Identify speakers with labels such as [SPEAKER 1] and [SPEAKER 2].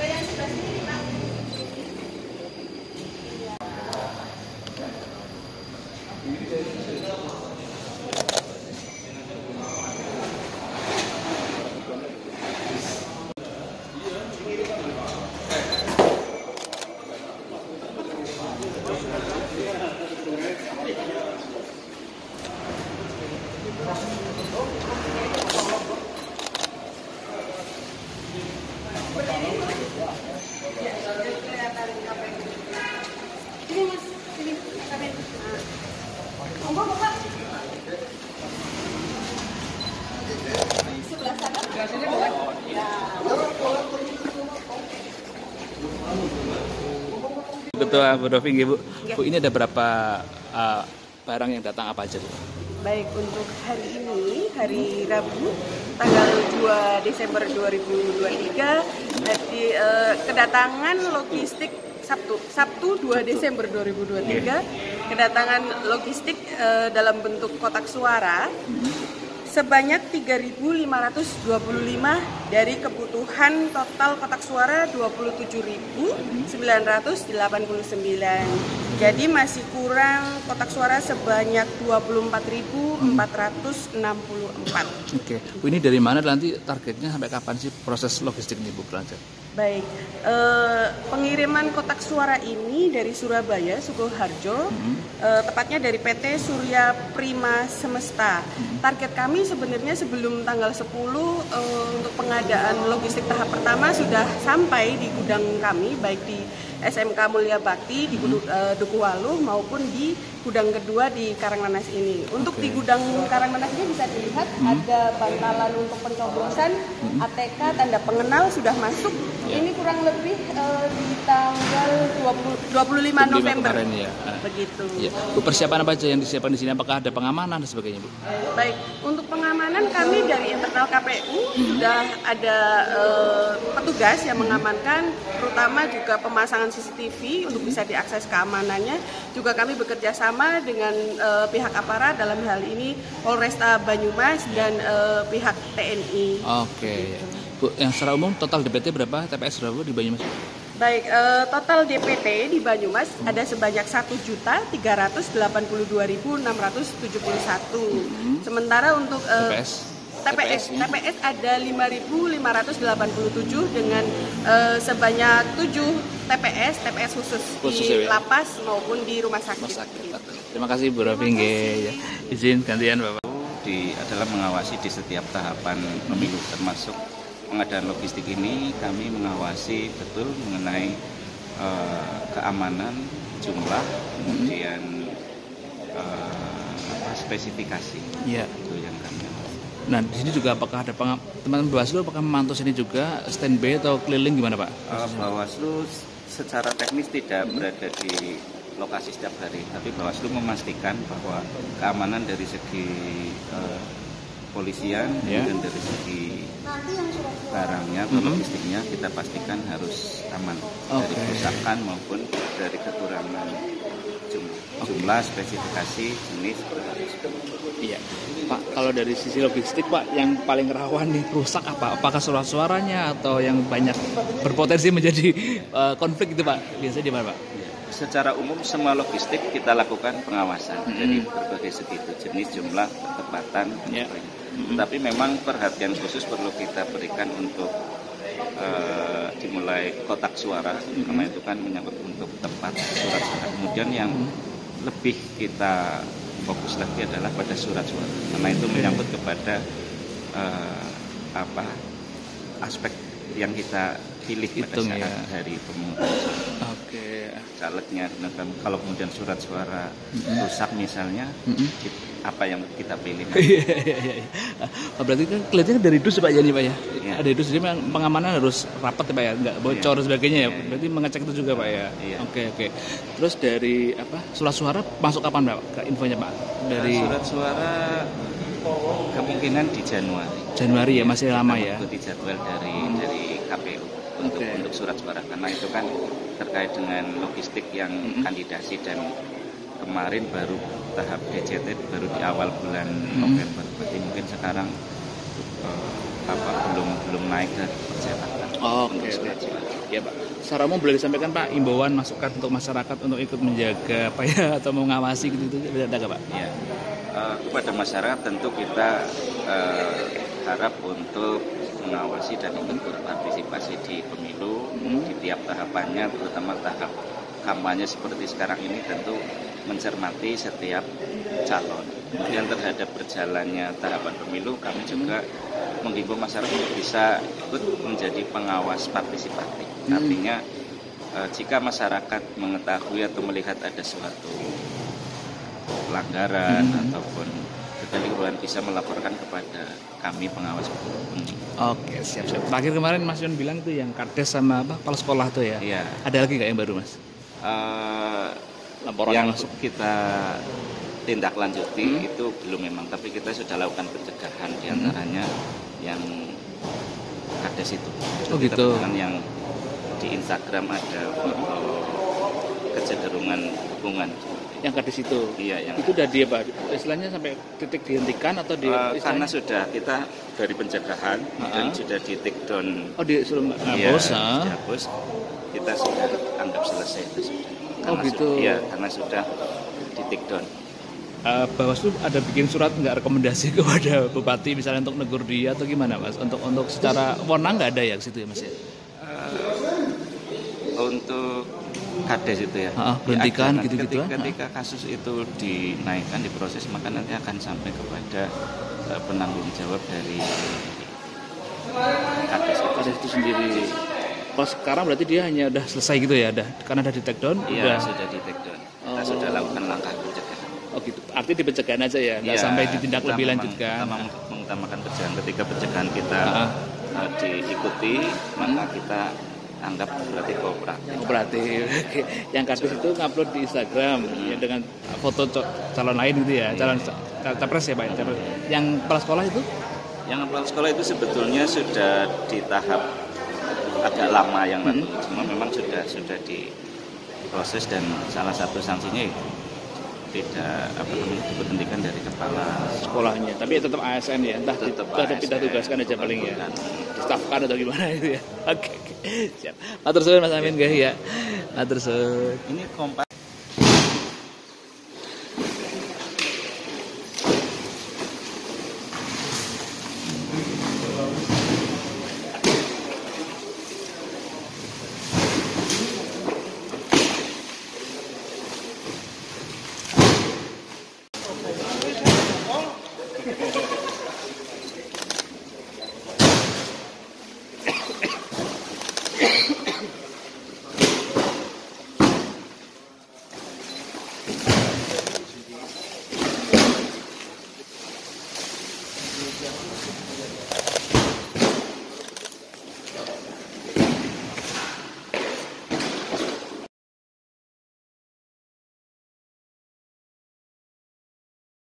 [SPEAKER 1] Yang sebelah sini, Pak. Ini Mas, sini kami. Monggo Bapak. Sebelah sana.
[SPEAKER 2] Betul, Bu Doving, Bu. Bu, ini ada berapa barang yang datang apa aja, Bu?
[SPEAKER 1] Baik, untuk hari ini, hari Rabu, tanggal 2 Desember 2023, kedatangan logistik Sabtu 2 Desember 2023, kedatangan logistik dalam bentuk kotak suara sebanyak 3.525 dari kebutuhan total kotak suara 27.989. Jadi masih kurang kotak suara sebanyak 24.464.
[SPEAKER 2] Oke, Bu, ini dari mana nanti targetnya sampai kapan sih proses logistik ini, Bu, berlanjut?
[SPEAKER 1] Baik, pengiriman kotak suara ini dari Surabaya, Sukoharjo, tepatnya dari PT Surya Prima Semesta. Target kami sebenarnya sebelum tanggal 10 untuk pengadaan logistik tahap pertama sudah sampai di gudang kami, baik di SMK Mulya Bakti di Dukuwaluh maupun di gudang kedua di Karangnanas ini. Untuk di gudang Karangnanas ini bisa dilihat ada bantalan untuk pencoblosan, ATK, tanda pengenal sudah masuk. Ini kurang lebih di tanggal 25 November.
[SPEAKER 2] Kemarin, ya.
[SPEAKER 1] Begitu.
[SPEAKER 2] Ya. Bu, persiapan apa aja yang disiapkan di sini? Apakah ada pengamanan dan sebagainya, Bu?
[SPEAKER 1] Baik, untuk pengamanan kami dari internal KPU sudah ada petugas yang mengamankan, terutama juga pemasangan CCTV untuk bisa diakses keamanannya. Juga kami bekerja sama dengan pihak aparat, dalam hal ini Polresta Banyumas dan pihak TNI.
[SPEAKER 2] Oke. Bu, yang secara umum total DPT berapa TPS berapa di Banyumas?
[SPEAKER 1] Baik, total DPT di Banyumas ada sebanyak 1.382.671. Sementara untuk TPS ada 5.587 dengan sebanyak 7 TPS khusus di lapas maupun di rumah sakit.
[SPEAKER 2] Terima kasih, Bu Doving. Ya. Izin gantian, Bapak.
[SPEAKER 3] Adalah mengawasi di setiap tahapan pemilu, termasuk pengadaan logistik ini kami mengawasi betul mengenai keamanan, jumlah, kemudian spesifikasi.
[SPEAKER 2] Ya.
[SPEAKER 3] Itu yang kami awasi.
[SPEAKER 2] Nah, di sini juga apakah ada teman-teman Bawaslu apakah memantau sini juga standby atau keliling gimana, Pak?
[SPEAKER 3] Bawaslu secara teknis tidak berada di lokasi setiap hari, tapi Bawaslu memastikan bahwa keamanan dari segi polisian dan dari segi barangnya atau logistiknya kita pastikan harus aman dari kerusakan maupun dari kekurangan jumlah, spesifikasi, jenis.
[SPEAKER 2] Iya, Pak. Kalau dari sisi logistik, Pak, yang paling rawan nih rusak apa? Apakah surat-suaranya atau yang banyak berpotensi menjadi konflik itu, Pak? Biasanya di mana, Pak?
[SPEAKER 3] Secara umum semua logistik kita lakukan pengawasan dari berbagai segi itu, jenis, jumlah, ketepatan, tapi memang perhatian khusus perlu kita berikan untuk dimulai kotak suara, karena itu kan menyangkut untuk tepat surat suara. Kemudian yang lebih kita fokus lagi adalah pada surat suara, karena itu menyangkut kepada aspek yang kita pilih pada saat hari pemungutan suara. Calegnya, kalau kemudian surat suara rusak misalnya, apa yang kita pilih?
[SPEAKER 2] Berarti kan kelihatannya dari dus, Pak, ya nih, Pak, ya? Ada dus, jadi pengamanan harus rapat, Pak, ya, nggak bocor sebagainya, ya. Berarti mengecek itu juga, Pak, ya? Oke. Terus dari surat suara masuk kapan, Pak? Ke infonya, Pak? Dari
[SPEAKER 3] surat suara kemungkinan di
[SPEAKER 2] Januari ya, masih lama ya.
[SPEAKER 3] Mengikuti jadwal dari KPU untuk surat suara, karena itu kan terkait dengan logistik yang kandidasi dan kemarin baru tahap DCT baru di awal bulan November. Berarti mungkin sekarang belum naik dari percetakan.
[SPEAKER 2] Oke. Ya Pak. Secara umum boleh disampaikan Pak imbauan masukan untuk masyarakat untuk ikut menjaga apa ya atau mengawasi gitu ada nggak Pak?
[SPEAKER 3] Ya. Kepada masyarakat tentu kita harap untuk mengawasi dan ikut berpartisipasi di pemilu di tiap tahapannya, terutama tahap kampanye seperti sekarang ini tentu mencermati setiap calon. Kemudian terhadap berjalannya tahapan pemilu kami juga menghimbau masyarakat untuk bisa ikut menjadi pengawas partisipatif. Artinya jika masyarakat mengetahui atau melihat ada suatu pelanggaran ataupun kekeliruan bisa melaporkan kepada kami pengawas pemilu.
[SPEAKER 2] Oke, siap. Terakhir kemarin Mas Yon bilang itu yang kades sama kepala sekolah tuh ya.
[SPEAKER 3] Iya.
[SPEAKER 2] Ada lagi nggak yang baru Mas?
[SPEAKER 3] Laporan yang masuk kita tindak lanjuti itu belum memang, tapi kita sudah lakukan pencegahan diantaranya yang kades itu.
[SPEAKER 2] Gitu.
[SPEAKER 3] Temukan yang di Instagram ada foto kecenderungan hubungan.
[SPEAKER 2] Yang kades itu?
[SPEAKER 3] Iya, yang
[SPEAKER 2] itu udah dia Pak, istilahnya sampai titik dihentikan atau di
[SPEAKER 3] karena sudah kita dari pencegahan dan sudah di take down.
[SPEAKER 2] Oh disuruh
[SPEAKER 3] bos, kita sudah anggap selesai itu sudah.
[SPEAKER 2] Gitu.
[SPEAKER 3] Iya, karena sudah di take down.
[SPEAKER 2] Bawaslu ada bikin surat nggak rekomendasi kepada bupati misalnya untuk negur dia atau gimana Mas? Untuk secara wewenang nggak ada ya ke situ ya Mas ya?
[SPEAKER 3] Untuk kades itu ya,
[SPEAKER 2] berhentikan gitu-gitu.
[SPEAKER 3] Ketika kasus itu dinaikkan, diproses, maka nanti akan sampai kepada penanggung jawab dari kades itu sendiri.
[SPEAKER 2] Oh sekarang berarti dia hanya udah selesai gitu ya, karena udah di take down?
[SPEAKER 3] Iya, sudah di take down. Kita sudah lakukan langkah pencegahan.
[SPEAKER 2] Oh gitu, artinya di pencegahan aja ya, nggak sampai ditindak lebih lanjut kan?
[SPEAKER 3] Kita mengutamakan pencegahan. Ketika pencegahan kita diikuti, maka kita anggap berarti kooperatif.
[SPEAKER 2] Yang kades itu ngupload di Instagram ya, dengan foto calon lain gitu ya, calon capres ya Pak. Yang kepala sekolah itu?
[SPEAKER 3] Yang kepala sekolah itu sebetulnya sudah di tahap agak lama yang lalu, cuma memang sudah diproses dan salah satu sanksinya tidak diberhentikan dari kepala
[SPEAKER 2] sekolahnya, tapi tetap ASN ya, entah pindah tugaskan aja paling ya, distafkan atau gimana itu ya. Oke. Siap. Matur suwun Mas Amin guys ya. Matur suwun.
[SPEAKER 3] Ini kompas.